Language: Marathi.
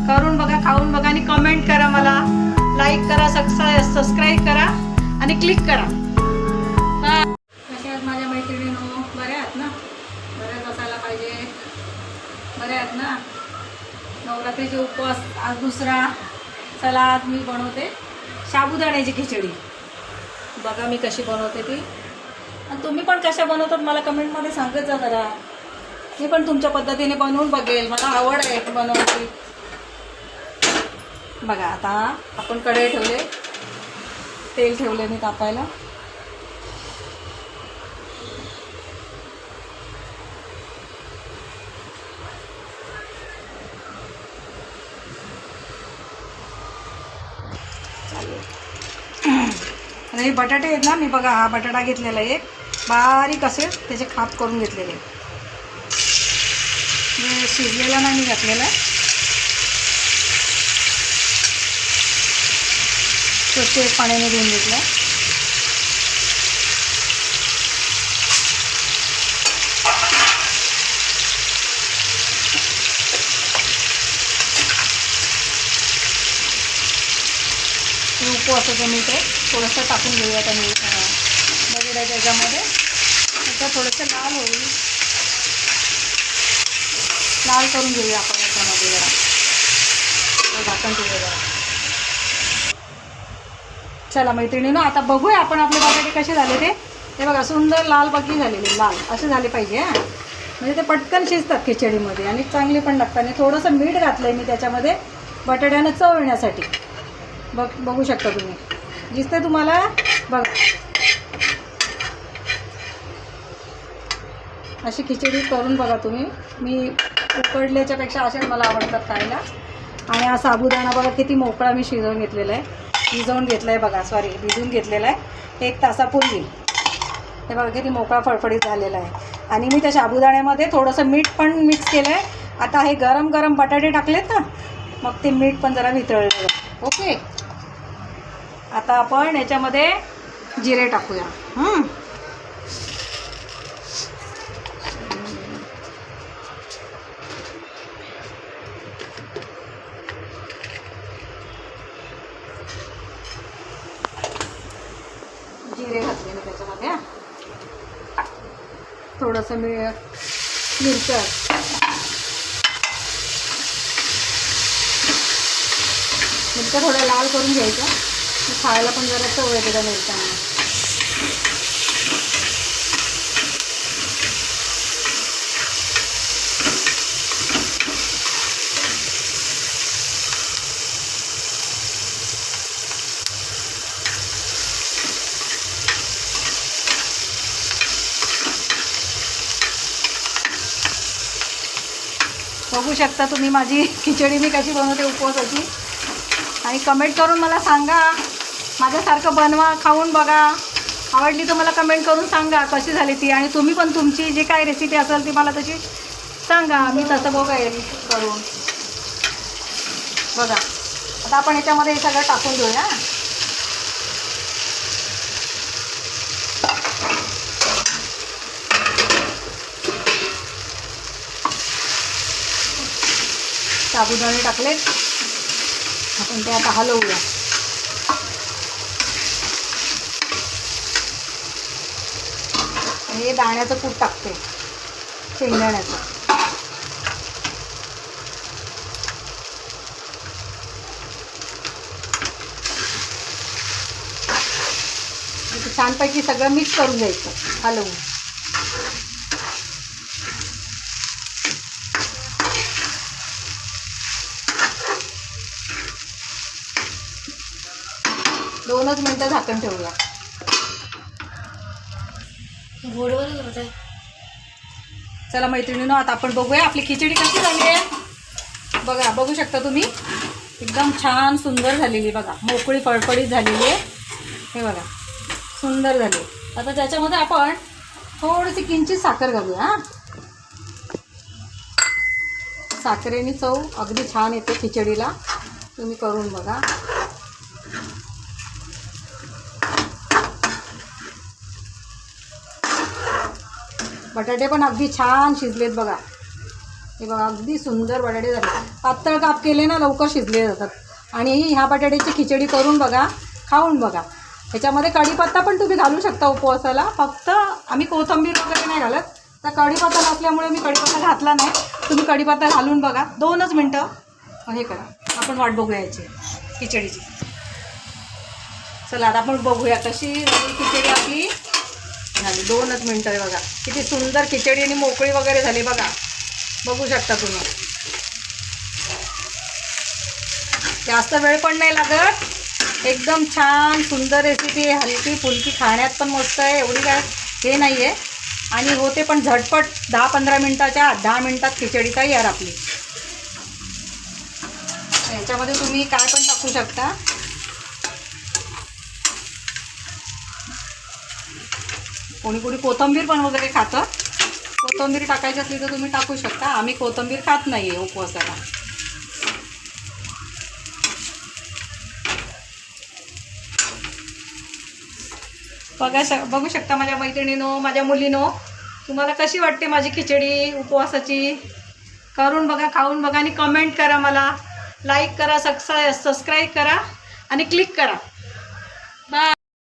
करून बघा, खाऊन बघा आणि कमेंट करा, मला लाईक करा, सबस्क्राईब करा आणि क्लिक करा. कशा आहेत माझ्या मैत्रिणींनो? बऱ्या आहात ना? बऱ्याच असायला पाहिजे. बऱ्या आहेत ना? नवरात्रीचे उपवास आज दुसरा. चला आज मी बनवते साबुदाण्याची खिचडी. बघा मी कशी बनवते ती, आणि तुम्ही पण कशा बनवतात मला कमेंटमध्ये सांगत जा जरा. मी पण तुमच्या पद्धतीने बनवून बघेल, मला आवड आहे बनवायची. बघा आता आपण कढई ठेवले, तेल ठेवले मी तापायला. आणि हे बटाटे आहेत ना, मी बघा हा बटाटा घेतलेला आहे, बारीक असे त्याचे खाप करून घेतलेले. शिजलेला नाही मी घातलेला, स्वच्छ पाण्याने धुवून घेतलं. उपवासाचं मीठ आहे, थोडंसं टाकून घेऊया आता मीठ बघितलं त्याच्यामध्ये. आता थोडंसं लाल होईल, लाल करून घेऊया आपण याच्यामध्ये जरा, झाकण ठेवूया जरा. चला मैत्रिणींनो, आता बघूया आपण आपले बटाटे कसे झाले ते. हे बघा सुंदर लाल बघी झालेले, लाल असे झाले पाहिजे हां, म्हणजे ते पटकन शिजतात खिचडीमध्ये आणि चांगले पण लागतात. आणि थोडंसं मीठ घातलं आहे मी त्याच्यामध्ये बटाट्यानं चव येण्यासाठी. बघू शकता तुम्ही, दिसते तुम्हाला? बघ अशी खिचडी करून बघा तुम्ही. मी उकडल्याच्यापेक्षा अशाच मला आवडतात खायला. आणि हा साबुदाणा बघा किती मोकळा मी भिजवून घेतलेला आहे बघा, भिजून घेतलेला आहे 1 तासापूर्वी. हे बघा किती मोकळा फडफडीत झालेला आहे. आणि मी त्या साबुदाण्यामध्ये थोडंसं मीठ पण मिक्स केलं आहे. आता हे गरम गरम बटाटे टाकलेत ना, मग ते मीठ पण जरा वितळलं. ओके, आता आपण याच्यामध्ये जिरे टाकूया. जिरे घातले मी त्याच्यामध्ये. थोडंसं मिरच्या थोड्या लाल करून घ्यायच्या, खायला पण जरा चव येते त्या मिरच्यांना. बघू शकता तुम्ही माझी खिचडी मी कशी बनवते उपवासाची. आणि कमेंट करून मला सांगा, माझ्यासारखं बनवा, खाऊन बघा. आवडली तर मला कमेंट करून सांगा कशी झाली ती. आणि तुम्ही पण तुमची जी काय रेसिपी असेल ती मला तशी सांगा, मी तसं बघेल करून. बघा आता आपण याच्यामध्ये हे सगळं टाकून घेऊया. साबुदाणे टाकले, आपण ते आता हलवूया. हे दाण्याचं कूट टाकते, शेंगदाण्याचं. छानपैकी सगळं मिक्स करून घ्यायचं हलवून. दोनच मिनटं झाकण ठेवूया. चला मैत्रिणींनो, आता आपण बघूया आपली खिचडी कशी झाली आहे. बघा बघू शकता तुम्ही, एकदम छान सुंदर झालेली. बघा मोकळी फळफळीत झालेली आहे. हे बघा सुंदर झाली. आता त्याच्यामध्ये आपण थोडीशी किंचित साखर घालूया. साखरेने चव अगदी छान येते खिचडीला, तुम्ही करून बघा. बटाटे पण अगदी छान शिजलेत बघा. हे बघा अगदी सुंदर बटाटे झाले. पातळ काप केले ना लवकर शिजले जातात. आणि ह्या बटाट्याची खिचडी करून बघा, खाऊन बघा. ह्याच्यामध्ये कढीपत्ता पण तुम्ही घालू शकता उपवासाला. फक्त आम्ही कोथिंबीर वगैरे नाही घालत. तर कढीपत्ता नसल्यामुळे मी कढीपत्ता घातला नाही. तुम्ही कढीपत्ता घालून बघा. 2च मिनटं हे करा, आपण वाट बघूया याची खिचडीची. चला आता आपण बघूया कशी खिचडी आपली झाली. 2च मिनटं आहे बघा. किती सुंदर खिचडी आणि मोकळी वगैरे झाली बघा. बघू शकता तुम्ही. जास्त वेळ पण नाही लागत. एकदम छान सुंदर रेसिपी आहे. हलकी फुलकी, खाण्यात पण मस्त आहे. एवढी काय हे नाही आहे. आणि होते पण झटपट. 10-15 मिनटाच्या 10 मिनटात खिचडी तयार आपली. याच्यामध्ये तुम्ही काय पण टाकू शकता. कोणी कोणी कोथिंबीर पण वगैरे खातं. कोथिंबीर टाकायची असली तर तुम्ही टाकू शकता. आम्ही कोथिंबीर खात नाही आहे उपवासाला. बघू शकता माझ्या मैत्रिणीनो, माझ्या मुलीनो, तुम्हाला कशी वाटते माझी खिचडी उपवासाची. करून बघा, खाऊन बघा आणि कमेंट करा मला. लाईक करा, सबस्क्राईब करा आणि क्लिक करा. बाय.